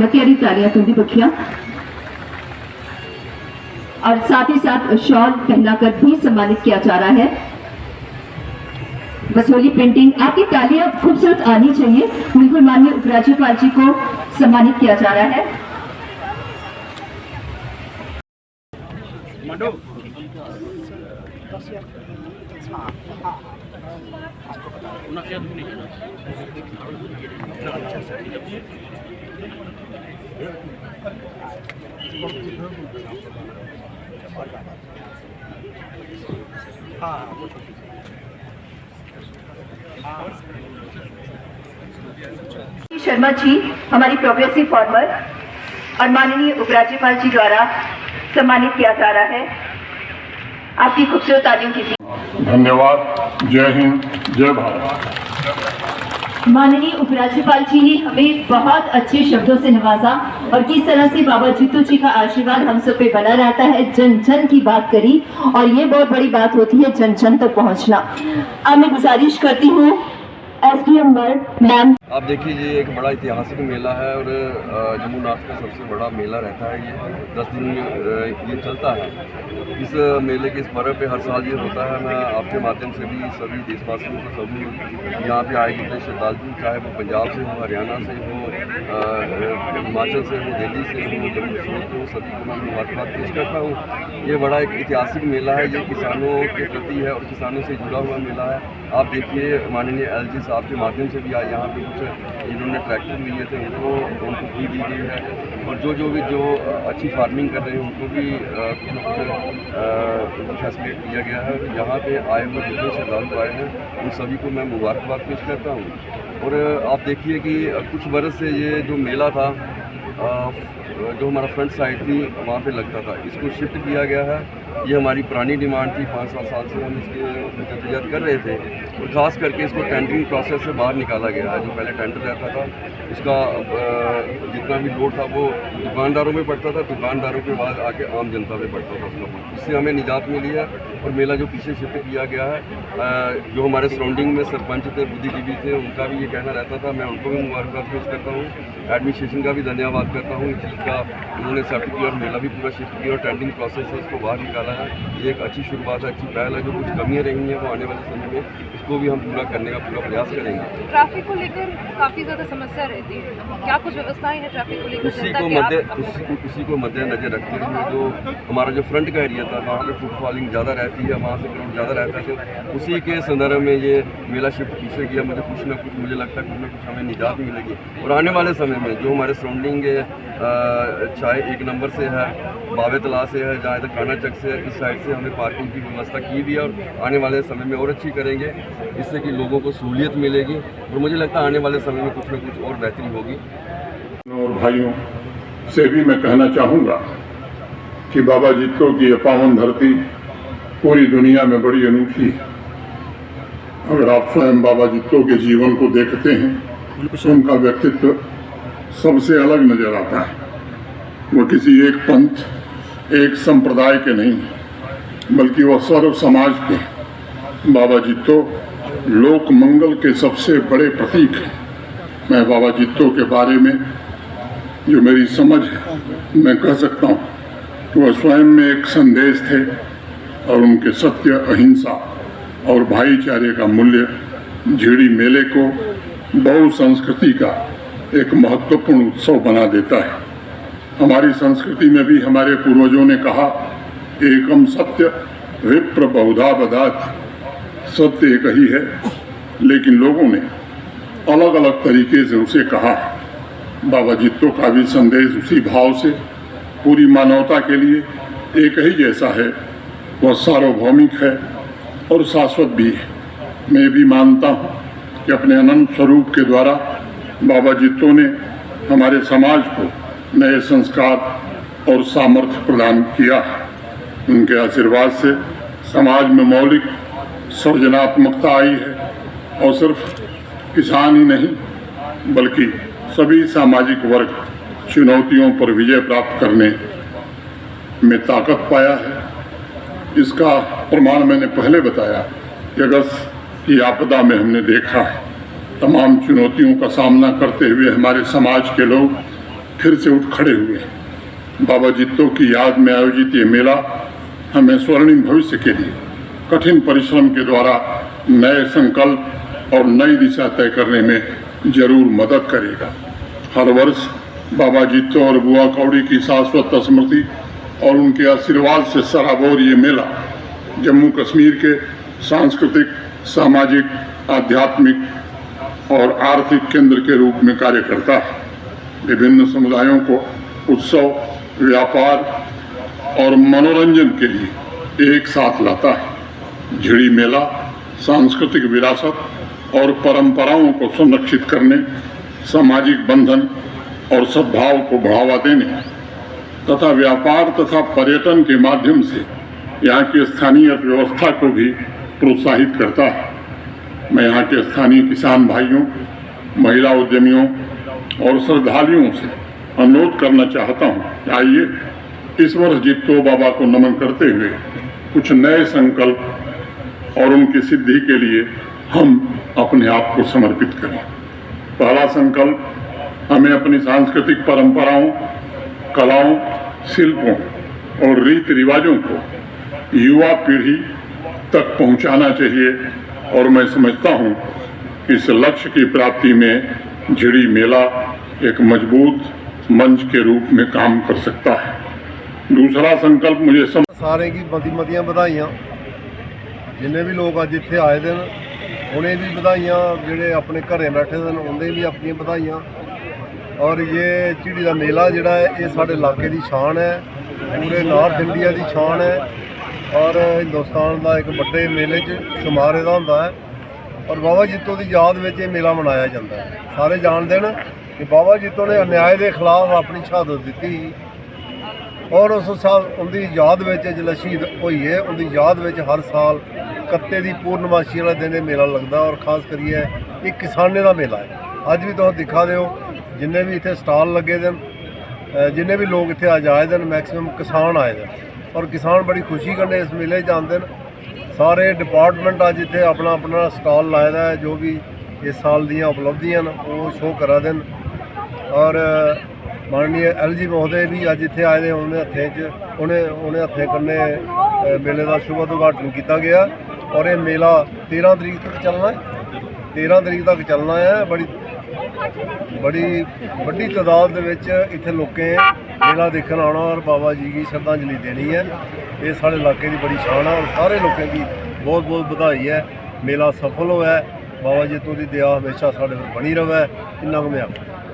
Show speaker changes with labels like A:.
A: हिम्मतियारी तालियां तुंदी बखिया और साथ ही साथ शॉल पहनाकर भी सम्मानित किया जा रहा है। बसोली पेंटिंग, आपकी तालियां खूबसूरत आनी चाहिए। बिल्कुल माननीय उपराज्यपाल जी को सम्मानित किया जा रहा है। शर्मा जी हमारी प्रोग्रेसिव फॉर्मर और माननीय उपराज्यपाल जी द्वारा सम्मानित किया जा रहा है। आपकी खूबसूरत तालियों की
B: धन्यवाद। जय हिंद, जय भारत।
A: माननीय उपराज्यपाल जी ने हमें बहुत अच्छे शब्दों से नवाजा और किस तरह से बाबा जीतू जी का आशीर्वाद हम सब पे बना रहता है। जन जन की बात करी और ये बहुत बड़ी बात होती है जन जन तक पहुंचना। अब मैं गुजारिश करती हूँ SDM मैम।
C: आप देखिए ये एक बड़ा ऐतिहासिक मेला है और जमुनाथ का सबसे बड़ा मेला रहता है। ये 10 दिन ये चलता है। इस मेले के इस पर्व पे हर साल ये होता है। मैं आपके माध्यम से भी सभी देशवासियों को सभी यहाँ पे आए जितने श्रद्धालु, चाहे वो पंजाब से हो, हरियाणा से हो, हिमाचल से हो, दिल्ली से हो, जम्मू कश्मीर से हो, सभी को मैं मुबारकबाद पेश करता हूँ। ये बड़ा एक ऐतिहासिक मेला है। ये किसानों के प्रति है और किसानों से जुड़ा हुआ मेला है। आप देखिए माननीय LG साहब के माध्यम से भी यहाँ पे कुछ इन्होंने ट्रैक्टर लिए थे उनको फी दी गई है और जो अच्छी फार्मिंग कर रहे हैं उनको भी कुछ फैसिलिटेट किया गया है। यहाँ पे आए हुए जितने श्रद्धालु आए हैं उन सभी को मैं मुबारकबाद पेश करता हूँ। और आप देखिए कि कुछ बरस से ये जो मेला था जो हमारा फ्रंट साइड थी वहाँ पे लगता था, इसको शिफ्ट किया गया है। ये हमारी पुरानी डिमांड थी, 5-7 साल से हम इसके जद्दोजहद कर रहे थे और ख़ास करके इसको टेंडरिंग प्रोसेस से बाहर निकाला गया है। जो पहले टेंडर रहता था इसका जितना भी लोड था वो दुकानदारों में पड़ता था, दुकानदारों के बाद आके आम जनता में पड़ता था उसका। इससे हमें निजात मिली है और मेला जो पीछे शिफ्ट किया गया है, जो हमारे सराउंडिंग में सरपंच थे, बुद्धिजीवी थे, उनका भी ये कहना रहता था। मैं उनको भी मुबारकबाद पेश करता हूँ। एडमिनिस्ट्रेशन का भी धन्यवाद करता हूँ। इस चीज़ का उन्होंने एक्सेप्ट किया और मेला भी पूरा शिफ्ट किया और टेंडरिंग प्रोसेस से इसको बाहर निकाला है। ये एक अच्छी शुरुआत है, अच्छी पहल है। जो कुछ कमियाँ रही हैं वो आने वाले समय में इसको भी हम पूरा करने का पूरा प्रयास करेंगे।
D: ट्रैफिक को लेकर काफ़ी ज़्यादा समस्या रहती है, क्या कुछ व्यवस्थाएं हैं ट्रैफिक को लेकर?
C: उसी को मद्देनजर रखते हुए जो हमारा जो फ्रंट का एरिया था वहाँ पे फुटफॉलिंग ज़्यादा रहती है, वहाँ से क्राउड ज़्यादा रहता है, तो उसी के संदर्भ में ये मेला शिफ्ट पीछे किया। मुझे कुछ ना कुछ मुझे लगता है कुछ ना कुछ हमें निजात मिलेगी और आने वाले समय में जो हमारे सराउंडिंग चाहे 1 नंबर से है, बावे तला से है, जहाँ तक काना चक से है, इस साइड से हमने पार्किंग की व्यवस्था की भी है और आने वाले समय में और अच्छी करेंगे, इससे कि लोगों को सहूलियत मिलेगी और मुझे लगता है आने वाले समय में कुछ न कुछ और बेहतरी होगी।
B: और भाइयों से भी मैं कहना चाहूँगा कि बाबा जीतो की पावन धरती पूरी दुनिया में बड़ी अनूठी है। अगर आप स्वयं बाबा जीतो के जीवन को देखते हैं, उनका व्यक्तित्व सबसे अलग नजर आता है। वो किसी एक पंथ, एक संप्रदाय के नहीं बल्कि वह सर्व समाज के। बाबा जीतो लोक मंगल के सबसे बड़े प्रतीक हैं। मैं बाबा जीतो के बारे में जो मेरी समझ है मैं कह सकता हूँ कि वह स्वयं में एक संदेश थे और उनके सत्य, अहिंसा और भाईचारे का मूल्य झिड़ी मेले को बहुसंस्कृति का एक महत्वपूर्ण उत्सव बना देता है। हमारी संस्कृति में भी हमारे पूर्वजों ने कहा, एकम सत्य विप्र बहुधा बदाति। सत्य एक ही है लेकिन लोगों ने अलग अलग तरीके से उसे कहा। बाबा जीतो का भी संदेश उसी भाव से पूरी मानवता के लिए एक ही जैसा है। वह सार्वभौमिक है और शाश्वत भी है। मैं भी मानता हूँ कि अपने अनंत स्वरूप के द्वारा बाबा जीतो ने हमारे समाज को नए संस्कार और सामर्थ्य प्रदान किया है। उनके आशीर्वाद से समाज में मौलिक सृजनात्मकता आई है और सिर्फ किसान ही नहीं बल्कि सभी सामाजिक वर्ग चुनौतियों पर विजय प्राप्त करने में ताकत पाया है। इसका प्रमाण मैंने पहले बताया कि अगस्त की आपदा में हमने देखा है तमाम चुनौतियों का सामना करते हुए हमारे समाज के लोग फिर से उठ खड़े हुए। बाबा जित्तो की याद में आयोजित ये मेला हमें स्वर्णिम भविष्य के लिए कठिन परिश्रम के द्वारा नए संकल्प और नई दिशा तय करने में जरूर मदद करेगा। हर वर्ष बाबा जित्तो और बुआ कौड़ी की शाश्वत स्मृति और उनके आशीर्वाद से सराबोर ये मेला जम्मू कश्मीर के सांस्कृतिक, सामाजिक, आध्यात्मिक और आर्थिक केंद्र के रूप में कार्य करता है। विभिन्न समुदायों को उत्सव, व्यापार और मनोरंजन के लिए एक साथ लाता है। झिड़ी मेला सांस्कृतिक विरासत और परंपराओं को संरक्षित करने, सामाजिक बंधन और सद्भाव को बढ़ावा देने तथा व्यापार तथा पर्यटन के माध्यम से यहाँ की स्थानीय अर्थव्यवस्था को भी प्रोत्साहित करता है। मैं यहाँ के स्थानीय किसान भाइयों, महिला उद्यमियों और श्रद्धालुओं से अनुरोध करना चाहता हूँ, आइए इस वर्ष जित्तो बाबा को नमन करते हुए कुछ नए संकल्प और उनकी सिद्धि के लिए हम अपने आप को समर्पित करें। पहला संकल्प, हमें अपनी सांस्कृतिक परंपराओं, कलाओं, शिल्पों और रीति रिवाजों को युवा पीढ़ी तक पहुंचाना चाहिए और मैं समझता हूं कि इस लक्ष्य की प्राप्ति में झिड़ी मेला एक मजबूत मंच के रूप में काम कर सकता है। दूसरा संकल्प मुझे
E: सारे की मतियां बधाइयां जिन्हें भी लोग अज इत्थे आए दिन उन्हें भी बधाइयां, जेडे अपने घरें बैठे दिन उन्हें भी अपनी बधाइयां। और ये झिड़ी का मेला जिहड़ा है ये साडे इलाके की शान है, पूरे नॉर्थ इंडिया की शान है और हिंदुस्तान का एक बड़े मेले च शुमार इहदा हुंदा है। और बाबा जित्तो की याद में ये मेला मनाया जाता है। सारे जानते हैं कि बाबा जित्तो ने अन्याय के खिलाफ अपनी शहादत दी और उस साल उनकी याद में जिसले शहीद हुई है उनकी याद में हर साल कत्ते की पूर्णमाशी वाले दिन मेला लगता और खास करिए एक किसाने का मेला है। अज भी तुम दिखा दे जिन्हें भी इतने स्टाल लगे दिन, जिन्हें भी लोग इतने अज आए दिन मैक्सीमम किसान आए दिन और किसान बड़ी खुशी कन्नै इस मेले आते हैं। सारे डिपार्टमेंट अज इतने अपना अपना स्टाल लाए है, जो भी इस साल दियाँ उपलब्धियां वो शो करा दिन। और माननीय LG महोदय भी अज इतने आए हैं, उन्हें हत्थें कन्नै मेले का शुभ उद्घाटन किया गया और ये मेला 13 तरीक तक चलना है। 13 तरीक तक चलना है। बड़ी वड्डी तादाद इत्थे लोकें मेला देखने आना और बाबा जी की श्रद्धांजलि देनी है। ये साढ़े इलाके की बड़ी शान है और सारे लोगों की बहुत बहुत बधाई है। मेला सफल होया, बाबा जित्तो की दया हमेशा साढ़े पर बनी रहे, इन्ना मैं आखना।